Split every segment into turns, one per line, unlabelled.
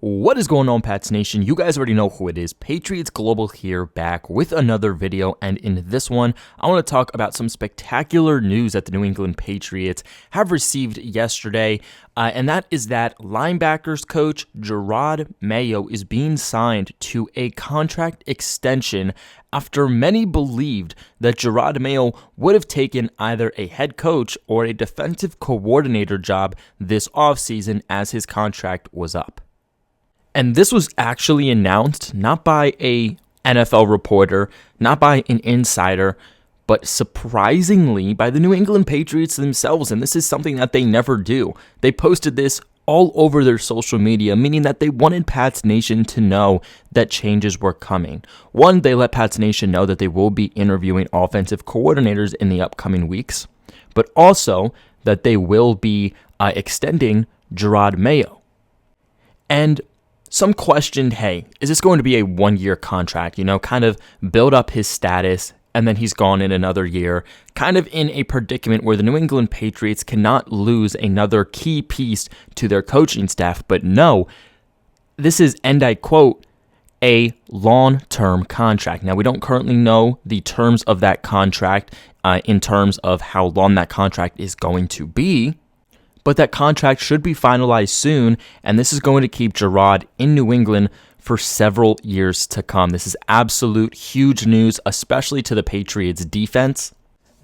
What is going on, Pats Nation? You guys already know who it is. Patriots Global here, back with another video, and in this one, I want to talk about some spectacular news that the New England Patriots have received yesterday, and that is that linebackers coach Jerod Mayo is being signed to a contract extension after many believed that Jerod Mayo would have taken either a head coach or a defensive coordinator job this offseason as his contract was up. And this was actually announced not by a NFL reporter, not by an insider, but surprisingly by the New England Patriots themselves. And this is something that they never do. They posted this all over their social media, meaning that they wanted Pats Nation to know that changes were coming. One, they let Pats Nation know that they will be interviewing offensive coordinators in the upcoming weeks, but also that they will be extending Jerod Mayo. And some questioned, hey, is this going to be a one-year contract? Kind of build up his status, and then he's gone in another year, kind of in a predicament where the New England Patriots cannot lose another key piece to their coaching staff. But no, this is, and I quote, a long-term contract. Now, we don't currently know the terms of that contract in terms of how long that contract is going to be, but that contract should be finalized soon, and this is going to keep Jerod in New England for several years to come. This is absolute huge news, especially to the Patriots defense.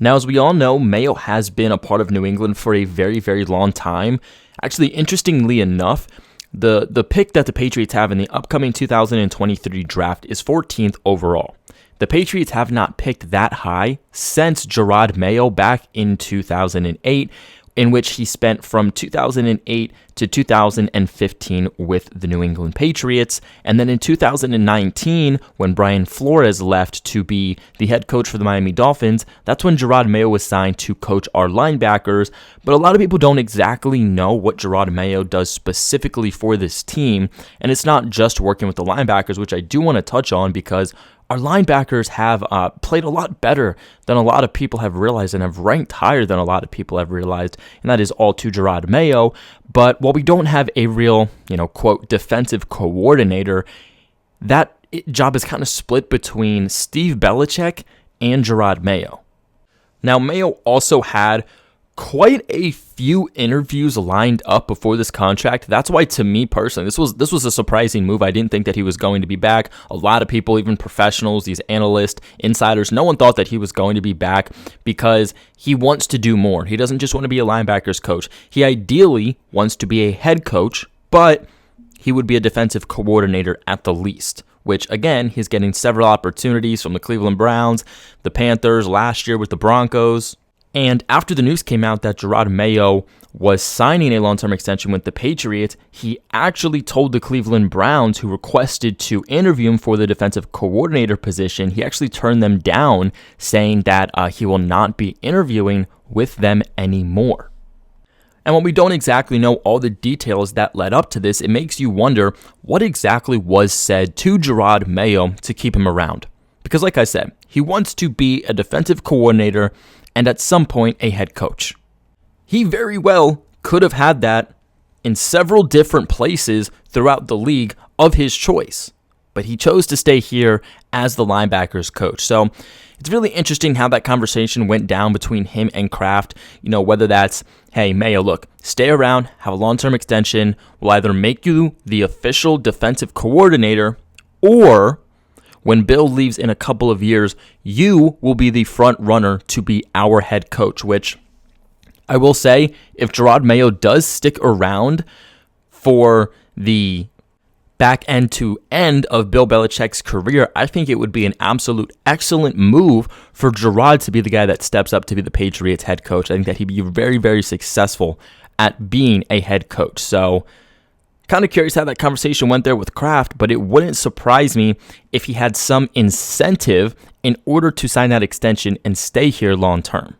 Now, as we all know, Mayo has been a part of New England for a very, very long time. Actually, interestingly enough, the pick that the Patriots have in the upcoming 2023 draft is 14th overall. The Patriots have not picked that high since Jerod Mayo back in 2008, in which he spent from 2008 to 2015 with the New England Patriots. And then in 2019, when Brian Flores left to be the head coach for the Miami Dolphins, that's when Jerod Mayo was signed to coach our linebackers. But a lot of people don't exactly know what Jerod Mayo does specifically for this team. And it's not just working with the linebackers, which I do want to touch on because our linebackers have played a lot better than a lot of people have realized and have ranked higher than a lot of people have realized, and that is all to Jerod Mayo. But while we don't have a real, quote, defensive coordinator, that job is kind of split between Steve Belichick and Jerod Mayo. Now, Mayo also had quite a few interviews lined up before this contract. That's why, to me personally, this was a surprising move. I didn't think that he was going to be back. A lot of people, even professionals, these analysts, insiders, no one thought that he was going to be back because he wants to do more. He doesn't just want to be a linebackers coach. He ideally wants to be a head coach, but he would be a defensive coordinator at the least, which, again, he's getting several opportunities from the Cleveland Browns, the Panthers, last year with the Broncos. And after the news came out that Jerod Mayo was signing a long-term extension with the Patriots, he actually told the Cleveland Browns, who requested to interview him for the defensive coordinator position, he actually turned them down, saying that he will not be interviewing with them anymore. And when we don't exactly know all the details that led up to this, it makes you wonder what exactly was said to Jerod Mayo to keep him around. Because like I said, he wants to be a defensive coordinator and at some point a head coach. He very well could have had that in several different places throughout the league of his choice, but he chose to stay here as the linebackers coach. So it's really interesting how that conversation went down between him and Kraft, whether that's, hey, Mayo, look, stay around, have a long-term extension, we'll either make you the official defensive coordinator, or when Bill leaves in a couple of years, you will be the front runner to be our head coach, which I will say, if Jerod Mayo does stick around for the back end to end of Bill Belichick's career, I think it would be an absolute excellent move for Jerod to be the guy that steps up to be the Patriots head coach. I think that he'd be very, very successful at being a head coach. So kind of curious how that conversation went there with Kraft, but it wouldn't surprise me if he had some incentive in order to sign that extension and stay here long term.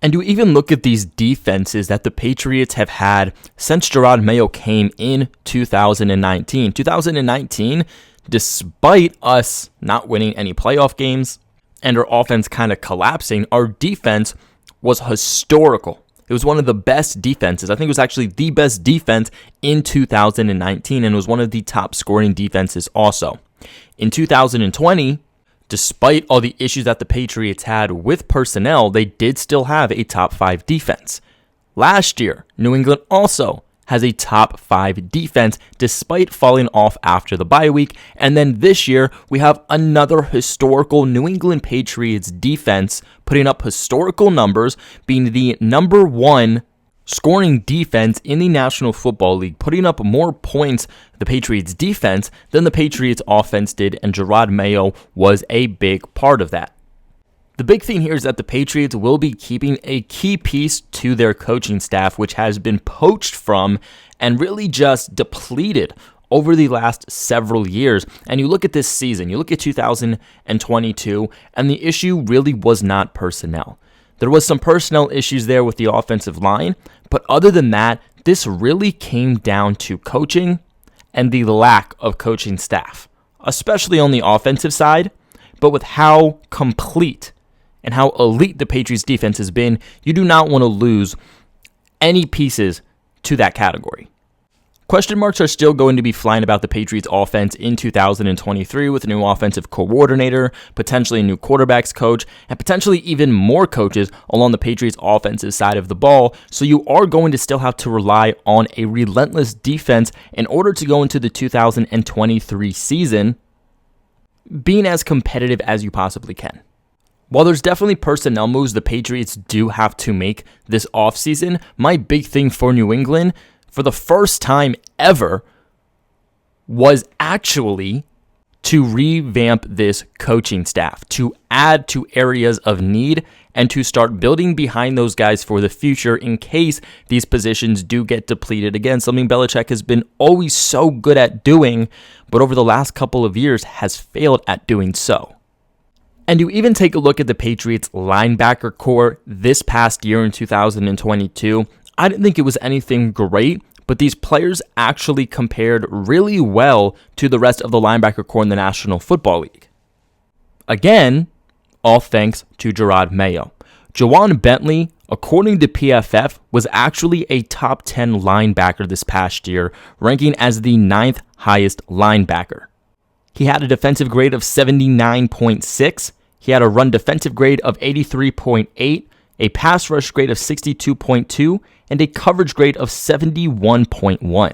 And to even look at these defenses that the Patriots have had since Jerod Mayo came in 2019. 2019, despite us not winning any playoff games and our offense kind of collapsing, our defense was historical. It was one of the best defenses. I think it was actually the best defense in 2019, and it was one of the top scoring defenses also. In 2020, despite all the issues that the Patriots had with personnel, they did still have a top 5 defense. Last year, New England also has a top 5 defense despite falling off after the bye week. And then this year, we have another historical New England Patriots defense putting up historical numbers, being the number 1 scoring defense in the National Football League, putting up more points, the Patriots defense, than the Patriots offense did, and Jerod Mayo was a big part of that. The big thing here is that the Patriots will be keeping a key piece to their coaching staff, which has been poached from and really just depleted over the last several years. And you look at this season, you look at 2022, and the issue really was not personnel. There was some personnel issues there with the offensive line, but other than that, this really came down to coaching and the lack of coaching staff, especially on the offensive side. But with how complete and how elite the Patriots defense has been, you do not want to lose any pieces to that category. Question marks are still going to be flying about the Patriots offense in 2023 with a new offensive coordinator, potentially a new quarterbacks coach, and potentially even more coaches along the Patriots offensive side of the ball. So you are going to still have to rely on a relentless defense in order to go into the 2023 season being as competitive as you possibly can. While there's definitely personnel moves the Patriots do have to make this offseason, my big thing for New England, for the first time ever, was actually to revamp this coaching staff, to add to areas of need, and to start building behind those guys for the future in case these positions do get depleted again, something Belichick has been always so good at doing, but over the last couple of years has failed at doing so. And you even take a look at the Patriots linebacker core this past year in 2022. I didn't think it was anything great, but these players actually compared really well to the rest of the linebacker core in the National Football League. Again, all thanks to Jerod Mayo. Juwan Bentley, according to PFF, was actually a top 10 linebacker this past year, ranking as the 9th highest linebacker. He had a defensive grade of 79.6. He had a run defensive grade of 83.8, a pass rush grade of 62.2, and a coverage grade of 71.1.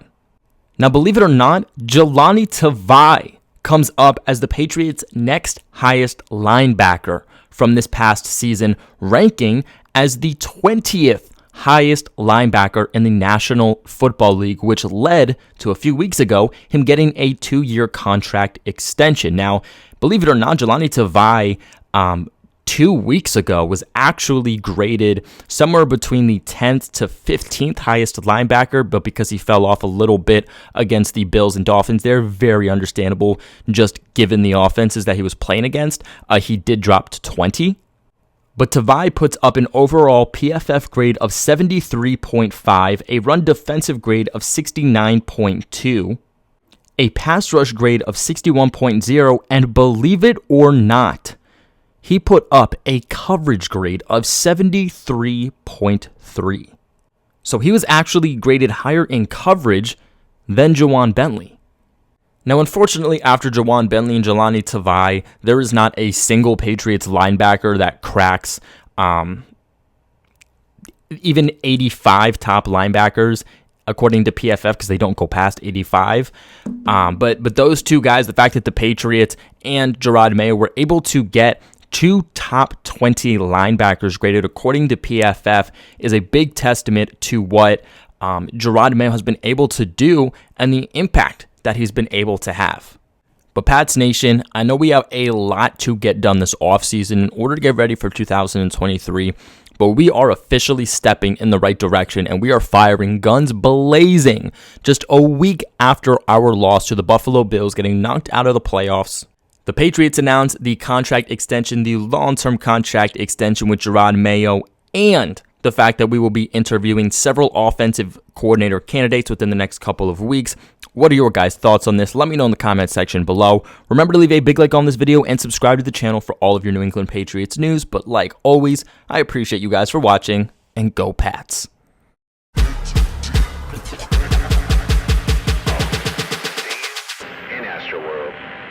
Now, believe it or not, Jahlani Tavai comes up as the Patriots' next highest linebacker from this past season, ranking as the 20th highest linebacker in the National Football League, which led to a few weeks ago him getting a 2-year contract extension. Now, believe it or not, Jahlani Tavai 2 weeks ago was actually graded somewhere between the 10th to 15th highest linebacker, but because he fell off a little bit against the Bills and Dolphins, they're very understandable just given the offenses that he was playing against. He did drop to 20. But Tavai puts up an overall PFF grade of 73.5, a run defensive grade of 69.2, a pass rush grade of 61.0, and believe it or not, he put up a coverage grade of 73.3. So he was actually graded higher in coverage than Juwan Bentley. Now, unfortunately, after Juwan Bentley and Jahlani Tavai, there is not a single Patriots linebacker that cracks even 85 top linebackers, according to PFF, because they don't go past 85. But those two guys, the fact that the Patriots and Jerod Mayo were able to get 2 top 20 linebackers graded according to PFF is a big testament to what Jerod Mayo has been able to do and the impact that he's been able to have. But Pats Nation, I know we have a lot to get done this offseason in order to get ready for 2023, but we are officially stepping in the right direction and we are firing guns blazing just a week after our loss to the Buffalo Bills, getting knocked out of the playoffs. The Patriots announced the contract extension, the long-term contract extension with Jerod Mayo, and the fact that we will be interviewing several offensive coordinator candidates within the next couple of weeks. What are your guys' thoughts on this? Let me know in the comment section below. Remember to leave a big like on this video and subscribe to the channel for all of your New England Patriots news. But like always, I appreciate you guys for watching. and go Pats.
In Astroworld.